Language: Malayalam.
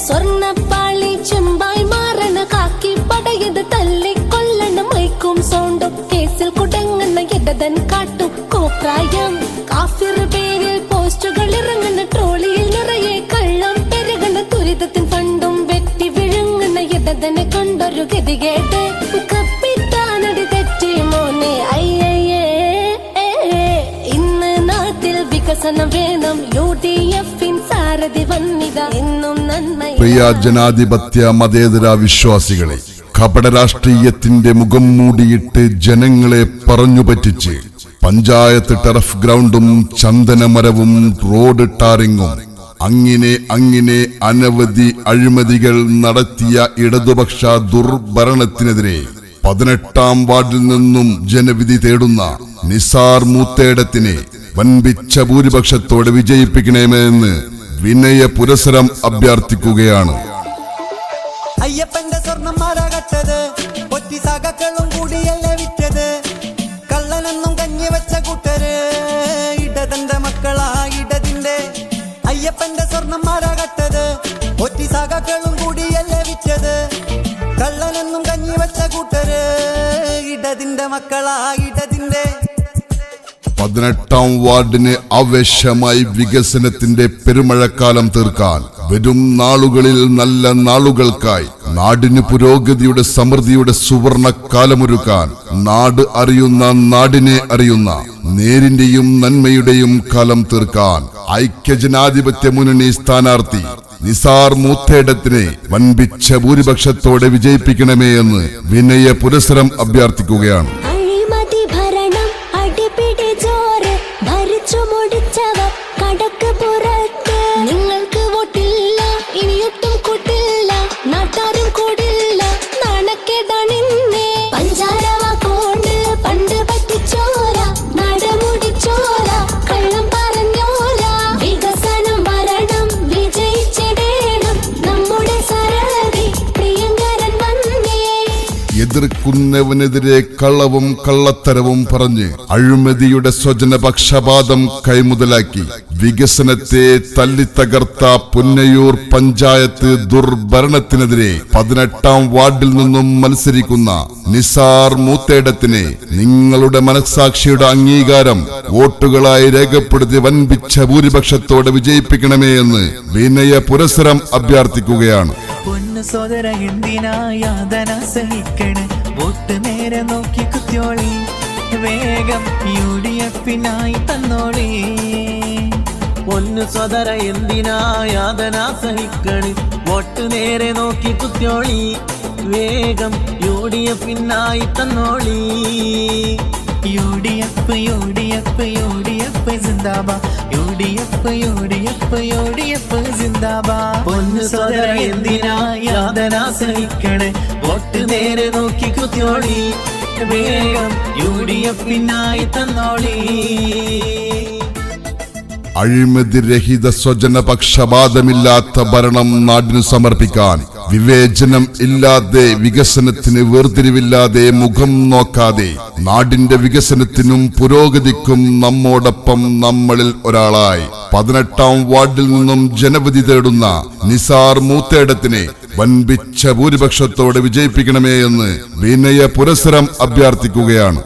സ്വർണ്ണപ്പാളി ചെമ്പായി മാറണ കാക്കി പടയത് തല്ലിക്കൊല്ലണ മൈക്കും സൗണ്ടും കേസിൽ കുടങ്ങുന്ന ഇടതൻ കാട്ടും കോപ്രായം കാഫിർ പേരിൽ പോസ്റ്റുകൾ ഇറങ്ങുന്ന ട്രോളിയിൽ നിറയെ കള്ളം പെരുകണ ദുരിതത്തിൻ ഫണ്ടും വെട്ടി വിഴുങ്ങുന്ന ഇടതനെ കൊണ്ടൊരു ഗതികേട്ട് കപ്പിത്താനടി തെറ്റി മോനെ അയ്യേ. ഇന്ന് നാട്ടിൽ വികസനം വേണം, UDF-ൻ സാരഥി വന്നിത എന്നും നന്മ. പ്രിയ ജനാധിപത്യ മതേതര വിശ്വാസികളെ, കപട രാഷ്ട്രീയത്തിന്റെ മുഖം മൂടിയിട്ട് ജനങ്ങളെ പറഞ്ഞു പറ്റിച്ച് പഞ്ചായത്ത് ടർഫ് ഗ്രൗണ്ടും ചന്ദനമരവും റോഡ് ടാറിങ്ങും അങ്ങനെ അനവധി അഴിമതികൾ നടത്തിയ ഇടതുപക്ഷ ദുർഭരണത്തിനെതിരെ 18ാം വാർഡിൽ നിന്നും ജനവിധി തേടുന്ന നിസാർ മൂത്തേടത്തിനെ വൻപിച്ച ഭൂരിപക്ഷത്തോടെ വിജയിപ്പിക്കണമെന്ന് വിനയ പുരസരം അഭ്യർത്ഥിക്കുകയാണ്. അയ്യപ്പന്റെ സ്വർണം മാറാകട്ടത് ഒറ്റി സഖക്കളും കൂടിയല്ലേ വിറ്റത്. കള്ളനൊന്നും കഞ്ഞി വെച്ച കൂട്ടര് ഇടതന്റെ മക്കളാ ഇടതിന്റെ. അയ്യപ്പന്റെ സ്വർണം മാറാകട്ടത് ഒറ്റി സഖക്കളും കൂടിയല്ലേ വിറ്റത്. കള്ളനൊന്നും കഞ്ഞി വെച്ച കൂട്ടര് ഇടതിന്റെ മക്കളാ ഇടതിന്റെ. 18ാം വാർഡിന് ആവേശമായി വികസനത്തിന്റെ പെരുമഴക്കാലം തീർക്കാൻ വരും നാളുകളിൽ നല്ല നാളുകൾക്കായി നാടിന് പുരോഗതിയുടെ സമൃദ്ധിയുടെ സുവർണക്കാലമൊരുക്കാൻ നാട് അറിയുന്ന നാടിനെ അറിയുന്ന നേരിന്റെയും നന്മയുടെയും കാലം തീർക്കാൻ ഐക്യജനാധിപത്യ മുന്നണി സ്ഥാനാർത്ഥി നിസാർ മൂത്തേടത്തിനെ വൻപിച്ച ഭൂരിപക്ഷത്തോടെ വിജയിപ്പിക്കണമേ എന്ന് വിനയ പുരസരം അഭ്യർത്ഥിക്കുകയാണ്. നിങ്ങൾക്ക് വോട്ടില്ല, ഇനിയൊട്ടും കൂട്ടില്ല, നാട്ടാരും കൂടില്ല, നാണക്കേടാണിന്നേ. പഞ്ചാരവാക്കോണ്ട് പണ്ട് പറ്റിച്ചോര, നടമുടിച്ചോര, കള്ളം പറഞ്ഞോര. വികസനം വരണം, വിജയിച്ചിടേണം, നമ്മുടെ സാരഥി പ്രിയങ്കരൻ വന്നേ. എതിർക്കുന്നവനെതിരെ കള്ളവും കള്ളത്തരവും പറഞ്ഞ് അഴിമതിയുടെ സ്വജനപക്ഷപാതം കൈമുതലാക്കി വികസനത്തെ തല്ലിത്തകർത്ത പുന്നയൂർ പഞ്ചായത്ത് ദുർഭരണത്തിനെതിരെ 18ാം വാർഡിൽ നിന്നും മത്സരിക്കുന്ന നിസാർ മൂത്തേടത്തിനെ നിങ്ങളുടെ മനസ്സാക്ഷിയുടെ അംഗീകാരം വോട്ടുകളായി രേഖപ്പെടുത്തി വൻപിച്ച ഭൂരിപക്ഷത്തോടെ വിജയിപ്പിക്കണമേ എന്ന് വിനയ പുരസരം അഭ്യർത്ഥിക്കുകയാണ്. പൊന്നു സോദര എന്തിനാ യാതന സഹിക്കണ്, വോട്ട് നേരെ നോക്കി കുത്തിയോളി, വേഗം UDF-നായി തന്നോളി. പൊന്നു സോദര എന്തിനാ യാതന സഹിക്കണ്, വോട്ട് നേരെ നോക്കി കുത്തിയോളി, വേഗം UDF-നായി തന്നോളി. UDF സിന്ദാബാദ്, UDF സിന്ദാബാദ്. പൊന്നു സോദര എന്തിനാ യാതന സഹിക്കണ്, വോട്ട് നേരെ നോക്കി കുത്തിയോളി, വേഗം UDF-നായി തന്നോളി. അഴിമതിരഹിത സ്വജനപക്ഷപാതമില്ലാത്ത ഭരണം നാടിനു സമർപ്പിക്കാൻ വിവേചനം ഇല്ലാതെ, വികസനത്തിന് വേർതിരിവില്ലാതെ, മുഖം നോക്കാതെ നാടിന്റെ വികസനത്തിനും പുരോഗതിക്കും നമ്മോടൊപ്പം നമ്മളിൽ ഒരാളായി 18ാം വാർഡിൽ നിന്നും ജനവിധി തേടുന്ന നിസാർ മൂത്തേടത്തിനെ വൻപിച്ച ഭൂരിപക്ഷത്തോടെ വിജയിപ്പിക്കണമേ എന്ന് വിനയ പുരസരം അഭ്യർത്ഥിക്കുകയാണ്.